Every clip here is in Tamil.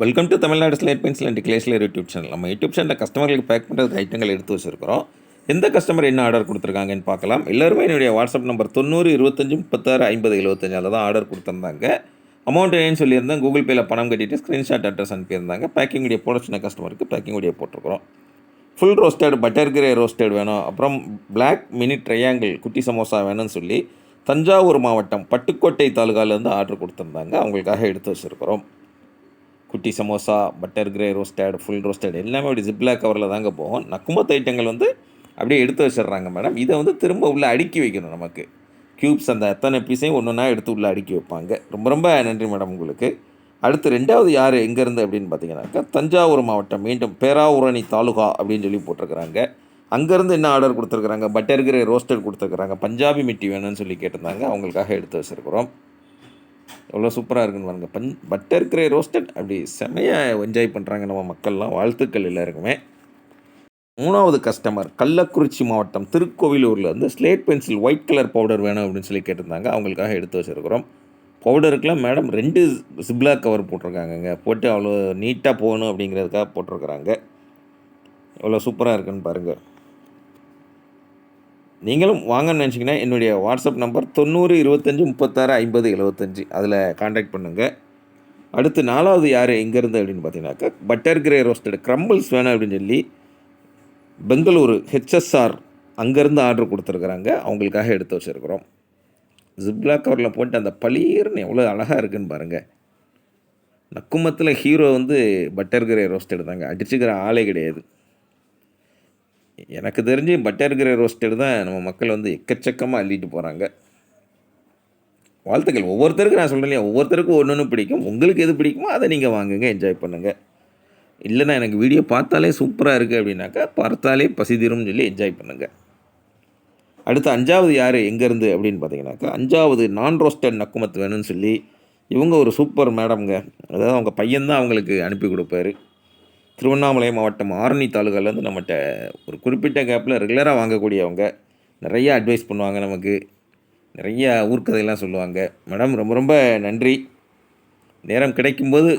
Welcome to Tamil Nadu slate pencil and கிளேஸ்லர் யூடியூப் சேனல். நம்ம யூடியூப் சேனலில் கஸ்டமர்களுக்கு பேக் பண்ணுறதுக்கு ஐட்டங்கள் எடுத்து வச்சுருக்கிறோம். எந்த கஸ்டமர் என்ன ஆர்டர் கொடுத்துருக்காங்கன்னு பார்க்கலாம். எல்லாருமே என்னுடைய வாட்ஸ்அப் நம்பர் 90 25 36 50 75 அதில் தான் ஆர்டர் கொடுத்துருந்தாங்க. அமௌண்ட் என்னன்னு சொல்லியிருந்தேன். கூகுள் பேயில் பணம் கட்டிட்டு ஸ்க்ரீன்ஷாட் அட்ரஸ் அனுப்பியிருந்தாங்க. பேக்கிங் வீடியோ போட சின்ன கஸ்டமருக்கு பேக்கிங் வீடியோ போட்டிருக்கிறோம். Full roasted butter grey roasted வேணும், அப்புறம் பிளாக் மினி ட்ரையாங்கிள் குட்டி சமோசா வேணும்னு சொல்லி தஞ்சாவூர் மாவட்டம் பட்டுக்கோட்டை தாலுகாலேருந்து ஆர்டர் கொடுத்துருந்தாங்க. அவங்களுக்காக எடுத்து வச்சுருக்கிறோம். குட்டி samosa, butter grey roasted, full roasted எல்லாமே அப்படி ஜிப்லாக் கவரில் தாங்க போகும். நக்குமத்து ஐட்டங்கள் அப்படியே எடுத்து வச்சிடுறாங்க மேடம். இதை திரும்ப உள்ளே அடுக்கி வைக்கணும். நமக்கு க்யூப்ஸ் அந்த எத்தனை பீஸையும் ஒன்று ஒன்றா எடுத்து உள்ளே அடுக்கி வைப்பாங்க. ரொம்ப ரொம்ப நன்றி மேடம் உங்களுக்கு. அடுத்து ரெண்டாவது யார் எங்கேருந்து அப்படின்னு பார்த்தீங்கன்னாக்கா தஞ்சாவூர் மாவட்டம், மீண்டும் பேராவூரணி தாலுகா அப்படின்னு சொல்லி போட்டிருக்கிறாங்க. அங்கேருந்து என்ன ஆர்டர் கொடுத்துருக்குறாங்க, பட்டர் கிரே ரோஸ்டட் கொடுத்துருக்குறாங்க. பஞ்சாபி மிட்டி வேணும்னு சொல்லி கேட்டிருந்தாங்க. அவங்களுக்காக எடுத்து வச்சுருக்குறோம். எவ்வளோ சூப்பராக இருக்குன்னு பாருங்கள். பட்டர் கிரே ரோஸ்டட் அப்படி செமையாக என்ஜாய் பண்ணுறாங்க நம்ம மக்கள்லாம். வாழ்த்துக்கள் எல்லாருக்குமே. மூணாவது கஸ்டமர் கள்ளக்குறிச்சி மாவட்டம் திருக்கோவிலூரில் slate pencil white colour powder வேணும் அப்படின்னு சொல்லி கேட்டிருந்தாங்க. அவங்களுக்காக எடுத்து வச்சுருக்கிறோம். பவுடருக்கெலாம் மேடம் 2 ஜிப்லாக் கவர் போட்டிருக்காங்கங்க. போட்டு அவ்வளோ நீட்டாக போகணும் அப்படிங்கிறதுக்காக போட்டிருக்கிறாங்க. எவ்வளோ சூப்பராக இருக்குன்னு பாருங்கள். நீங்களும் வாங்கன்னு நினச்சிங்கன்னா என்னுடைய வாட்ஸ்அப் நம்பர் 90 25 36 50 75 அதில் காண்டாக்ட் பண்ணுங்கள். அடுத்து நாலாவது யார் எங்கேருந்து அப்படின்னு பார்த்தீங்கன்னாக்கா பட்டர் கிரே ரோஸ்டட் க்ரம்பிள்ஸ் வேணும் அப்படின்னு சொல்லி பெங்களூரு ஹெச்எஸ்ஆர் அங்கேருந்து ஆர்டர் கொடுத்துருக்குறாங்க. அவங்களுக்காக எடுத்து வச்சுருக்குறோம். ஜிப்லாக் கவரில் போட்டு அந்த பளீர்னு எவ்வளோ அழகாக இருக்குதுன்னு பாருங்கள். நக்குமத்தில் ஹீரோ பட்டர் கிரே ரோஸ்டட் தாங்க. அடிச்சுக்கிற ஆளே கிடையாது. எனக்கு தெரிஞ்சு பட்டர் கிரே ரோஸ்டட் தான் நம்ம மக்கள் எக்கச்சக்கமாக அள்ளிட்டு போகிறாங்க. வாழ்த்துக்கள். ஒவ்வொருத்தருக்கும் நான் சொல்கிறேன் இல்லையா, ஒவ்வொருத்தருக்கும் ஒன்று ஒன்று பிடிக்கும். உங்களுக்கு எது பிடிக்குமோ அதை நீங்கள் வாங்குங்க, என்ஜாய் பண்ணுங்கள். இல்லைன்னா எனக்கு வீடியோ பார்த்தாலே சூப்பராக இருக்குது அப்படின்னாக்கா பார்த்தாலே பசிதிரும்னு சொல்லி என்ஜாய் பண்ணுங்கள். அடுத்து அஞ்சாவது யார் எங்கேருந்து அப்படின்னு பார்த்தீங்கன்னாக்கா அஞ்சாவது நான் ரோஸ்டட் நக்குமத்து வேணும்னு சொல்லி இவங்க ஒரு சூப்பர் மேடம்ங்க. அதாவது அவங்க பையன்தான் அவங்களுக்கு அனுப்பி கொடுப்பாரு. திருவண்ணாமலை மாவட்டம் ஆரணி தாலுகாலேருந்து நம்மகிட்ட ஒரு குறிப்பிட்ட கேப்பில் ரெகுலராக வாங்கக்கூடியவங்க. நிறையா அட்வைஸ் பண்ணுவாங்க, நமக்கு நிறைய ஊர்க்கதையெல்லாம் சொல்லுவாங்க. மேடம் ரொம்ப ரொம்ப நன்றி. நேரம் கிடைக்கும்போது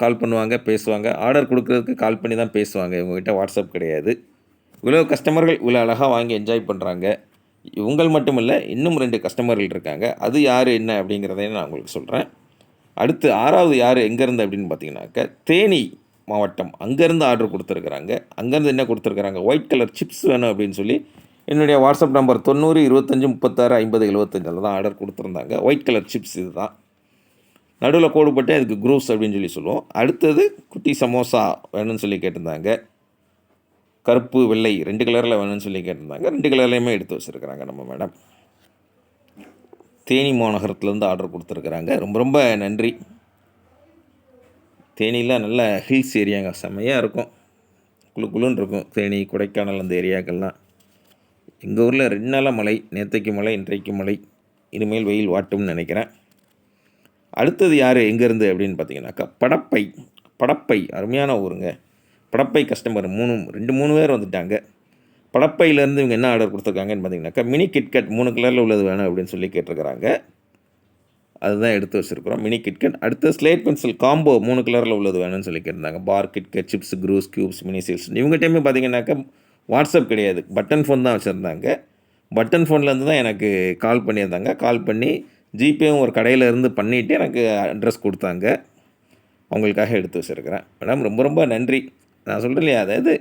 கால் பண்ணுவாங்க, பேசுவாங்க. ஆர்டர் கொடுக்குறதுக்கு கால் பண்ணி தான் பேசுவாங்க. இவங்ககிட்ட வாட்ஸ்அப் கிடையாது. இவ்வளோ கஸ்டமர்கள் இவ்வளோ அழகாக வாங்கி என்ஜாய் பண்ணுறாங்க. இவங்கள் மட்டும் இல்லை, இன்னும் 2 கஸ்டமர்கள் இருக்காங்க. அது யார் என்ன அப்படிங்கிறதையும் நான் உங்களுக்கு சொல்கிறேன். அடுத்து ஆறாவது யார் எங்கேருந்து அப்படின்னு பார்த்தீங்கன்னாக்க தேனி மாவட்டம் அங்கேருந்து ஆர்டர் கொடுத்துருக்குறாங்க. அங்கேருந்து என்ன கொடுத்துருக்குறாங்க, ஒயிட் கலர் சிப்ஸ் வேணும் அப்படின்னு சொல்லி என்னுடைய வாட்ஸ்அப் நம்பர் 90 25 36 50 75 தான் ஆர்டர் கொடுத்துருந்தாங்க. ஒயிட் கலர் சிப்ஸ் இது தான். நடுவில் கோடு போட்டு அதுக்கு குரூப்ஸ் அப்படின்னு சொல்லி சொல்லுவோம். அடுத்தது குட்டி சமோசா வேணும்னு சொல்லி கேட்டிருந்தாங்க. கருப்பு வெள்ளை 2 கலரில் வேணும்னு சொல்லி கேட்டிருந்தாங்க. 2 கலர்லேயுமே எடுத்து வச்சுருக்குறாங்க நம்ம மேடம். தேனி மாநகரத்துலேருந்து ஆர்டர் கொடுத்துருக்குறாங்க. ரொம்ப ரொம்ப நன்றி. தேனியில் நல்ல ஹில்ஸ் ஏரியாங்க, செம்மையாக இருக்கும். குளுன்னு இருக்கும். தேனி, கொடைக்கானல் அந்த ஏரியாக்கள்லாம். எங்கள் ஊரில் 2 நாளாக மழை. நேற்றைக்கு மழை, இன்றைக்கு மழை. இனிமேல் வெயில் வாட்டும்னு நினைக்கிறேன். அடுத்தது யார் எங்கேருந்து அப்படின்னு பார்த்தீங்கன்னாக்கா படப்பை அருமையான ஊருங்க. படப்பை கஸ்டமர் 3 பேர் வந்துட்டாங்க. படப்பையிலேருந்து இவங்க என்ன ஆர்டர் கொடுத்துருக்காங்கன்னு பார்த்தீங்கன்னாக்கா மினி கிட்கட் 3 கலரில் உள்ளது வேணும் அப்படின்னு சொல்லி கேட்டிருக்கிறாங்க. அதுதான் எடுத்து வச்சுருக்குறோம். Mini KitKat. அடுத்து ஸ்லேட் பென்சில் காம்போ 3 கலரில் உள்ளது வேணும்னு சொல்லி கேட்டிருந்தாங்க. பார், கிட்கட், சிப்ஸ், க்ரூஸ், க்யூப்ஸ், மினி சீல்ஸ். இவங்க டைமே பார்த்தீங்கன்னாக்கா வாட்ஸ்அப் கிடையாது, பட்டன் ஃபோன் தான் வச்சுருந்தாங்க. பட்டன் ஃபோன்லேருந்து தான் எனக்கு கால் பண்ணியிருந்தாங்க. கால் பண்ணி ஜிபேவும் ஒரு கடையில் இருந்து பண்ணிவிட்டு எனக்கு அட்ரஸ் கொடுத்தாங்க. அவங்களுக்காக எடுத்து வச்சுருக்கிறேன். மேடம் ரொம்ப ரொம்ப நன்றி. நான் சொல்கிறேன் இல்லையா, அதாவது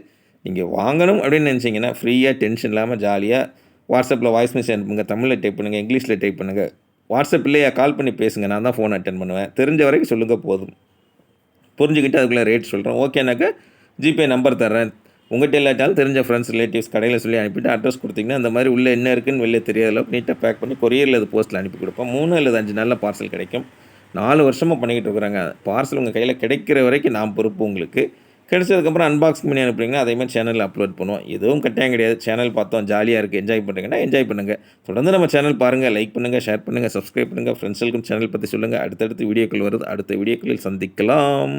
நீங்கள் வாங்கணும் அப்படின்னு நினச்சிங்கன்னா ஃப்ரீயாக டென்ஷன் இல்லாமல் ஜாலியாக வாட்ஸ்அப்பில் வாய்ஸ் மெசேஜ் அனுப்புங்க. தமிழில் டைப் பண்ணுங்கள், இங்கிலீஷில் டைப் பண்ணுங்கள். வாட்ஸ்அப் இல்லையா, கால் பண்ணி பேசுங்க. நான் தான் ஃபோன் அட்டன் பண்ணுவேன். தெரிஞ்ச வரைக்கும் சொல்லுங்கள் போதும். புரிஞ்சுக்கிட்டு அதுக்குள்ளே ரேட் சொல்கிறேன். ஓகேனாக்கா ஜிபே நம்பர் தர்றேன். உங்கள்கிட்ட இல்லாட்டாலும் தெரிஞ்ச ஃப்ரெண்ட்ஸ், ரிலேட்டிவ்ஸ் கடையில் சொல்லி அனுப்பிட்டு அட்ரஸ் கொடுத்தீங்கன்னா அந்த மாதிரி உள்ளே என்ன இருக்குன்னு வெளியே தெரியாத அளவுக்கு நீட்டாக பேக் பண்ணி கொரியரில் அது போஸ்ட்டில் அனுப்பி கொடுப்போம். 3 அல்லது 5 நாளில் பார்சல் கிடைக்கும். 4 வருஷமாக பண்ணிக்கிட்டு இருக்கிறாங்க. பார்சல் உங்கள் கையில் கிடைக்கிற வரைக்கும் நான் பொறுப்பு உங்களுக்கு. கிடைச்சதுக்கப்புறம் அன்பாக்சிங் பண்ணி அனுப்புறீங்கன்னா அதேமாதிரி சேனலில் அப்லோட் பண்ணுவோம். எதுவும் கட்டாயம் கிடையாது. சேனல் பார்த்தோம் ஜாலியாக இருக்குது, என்ஜாய் பண்ணுறீங்கன்னா என்ஜாய் பண்ணுங்கள். தொடர்ந்து நம்ம சேனல் பாருங்கள், லைக் பண்ணுங்கள், ஷேர் பண்ணுங்கள், சப்ஸ்கிரைப் பண்ணுங்கள். ஃப்ரெண்ட்ஸுக்கும் சேனல் பற்றி சொல்லுங்கள். அடுத்தடுத்து வீடியோக்கள் வருது. அடுத்த வீடியோக்களில் சந்திக்கலாம்.